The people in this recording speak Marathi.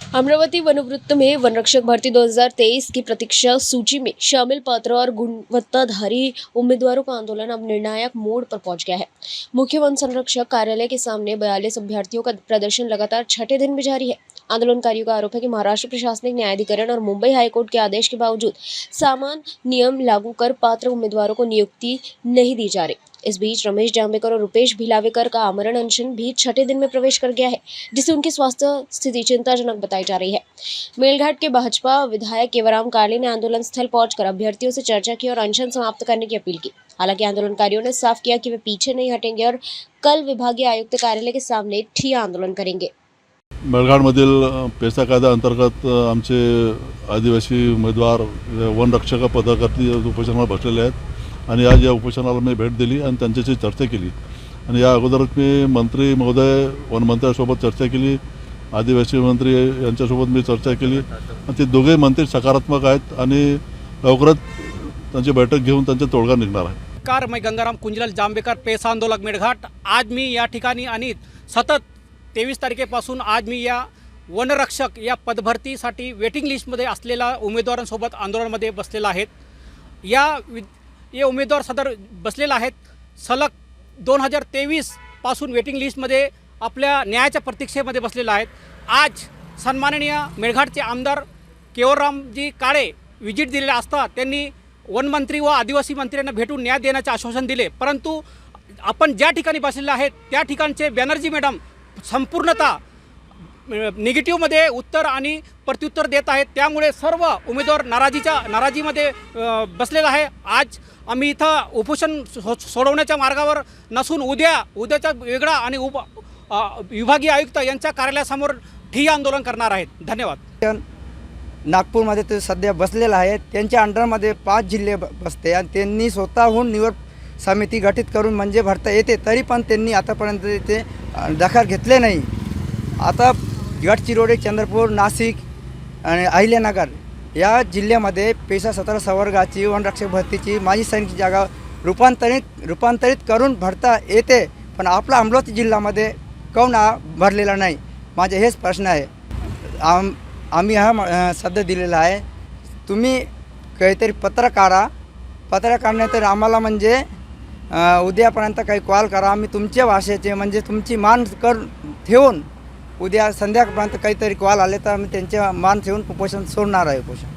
अमरावती वनवृत्त में वनरक्षक भर्ती 2023 की प्रतीक्षा सूची में शामिल पात्र और गुणवत्ताधारी उम्मीदवारों का आंदोलन अब निर्णायक मोड़ पर पहुंच गया है। मुख्य वन संरक्षक कार्यालय के सामने 42 अभ्यर्थियों का प्रदर्शन लगातार छठे दिन भी जारी है। आंदोलनकारियों का आरोप है कि महाराष्ट्र प्रशासनिक न्यायाधिकरण और मुंबई हाईकोर्ट के आदेश के बावजूद समान नियम लागू कर पात्र उम्मीदवारों को नियुक्ति नहीं दी जा रही। इस बीच रमेश जांभेकर और रुपेश भिलावेकर का आमरण अनशन भी छठे दिन में प्रवेश कर गया है, जिससे उनकी स्वास्थ्य स्थिति चिंताजनक बताई जा रही है। मेलघाट के भाजपा विधायक केवराम काले ने आंदोलन स्थल पहुंचकर अभ्यर्थियों से चर्चा की और अनशन समाप्त करने की अपील की। हालांकि आंदोलनकारियों ने साफ किया कि वे पीछे नहीं हटेंगे और कल विभागीय आयुक्त कार्यालय के सामने ठिय्या आंदोलन करेंगे। मेळघाटमधील पेसा कायदा अंतर्गत आमचे आदिवासी उमेदवार वनरक्षक पदाधिकारी उपोषणाला बसलेले आहेत आणि आज या उपोषणाला मी भेट दिली आणि त्यांच्याशी चर्चा केली आणि या अगोदरच मी मंत्री महोदय वनमंत्र्यांसोबत चर्चा केली, आदिवासी मंत्री यांच्यासोबत मी चर्चा केली आणि ते दोघे मंत्री सकारात्मक आहेत आणि लवकरच त्यांची बैठक घेऊन त्यांचा तोडगा निघणार आहे। कार मैं गंगाराम कुंजलाल जांभेकर पेसा आंदोलक मेळघाट। आज मी या ठिकाणी आणि सतत 23 तारखेपासून आज मी या वनरक्षक या पदभरतीसाठी वेटिंग लिस्टमध्ये असलेल्या उमेदवारांसोबत आंदोलनामध्ये बसलेला आहेत। ये उमेदवार सदर बसलेला आहेत। सलग 2023 पासून वेटिंग लिस्टमध्ये आपल्या न्यायाच्या प्रतीक्षेमध्ये बसलेला आहेत। आज सन्माननीय मेळघाटचे आमदार केवरामजी काळे विजिट दिलेला असता त्यांनी वनमंत्री व आदिवासी मंत्र्यांना भेटून न्याय देण्याचे आश्वासन दिले, परंतु आपण ज्या ठिकाणी बसलेले आहेत त्या ठिकाणचे बॅनर्जी मॅडम संपूर्णतः निगेटिव्हमध्ये उत्तर आणि प्रत्युत्तर देत आहेत। त्यामुळे सर्व उमेदवार नाराजीमध्ये बसलेला आहे। आज आम्ही इथं उपोषण सोडवण्याच्या मार्गावर नसून उद्याचा वेगळा आणि विभागीय आयुक्त यांच्या कार्यालयासमोर ठिय्या आंदोलन करणार आहेत। धन्यवाद। नागपूरमध्ये ते सध्या बसलेला आहे। त्यांच्या अंडरमध्ये 5 जिल्हे बसते आणि त्यांनी स्वतःहून निवड समिती गठीत करून म्हणजे भरता येते, तरी पण त्यांनी आतापर्यंत ते दखल घेतले नाही। आता गडचिरोली, चंद्रपूर, नाशिक आणि अहिल्यानगर या जिल्ह्यामध्ये पेसा 17 संवर्गाची वनरक्षक भरतीची माजी सैनिक जागा रूपांतरित करून भरता येते, पण आपला अमरावती जिल्ह्यामध्ये काऊन भरलेला नाही, माझे हेच प्रश्न आहे। आम्ही हा सध्या दिलेला आहे। तुम्ही काहीतरी पत्र काढणे तर आम्हाला म्हणजे उद्यापर्यंत काही कॉल करा, आम्ही तुमच्या भाषेचे म्हणजे तुमची मान ठेवून उद्या संध्याकाळपर्यंत काहीतरी कॉल आले तर आम्ही त्यांच्या मान ठेवून उपोषण सोडणार आहे। उपोषण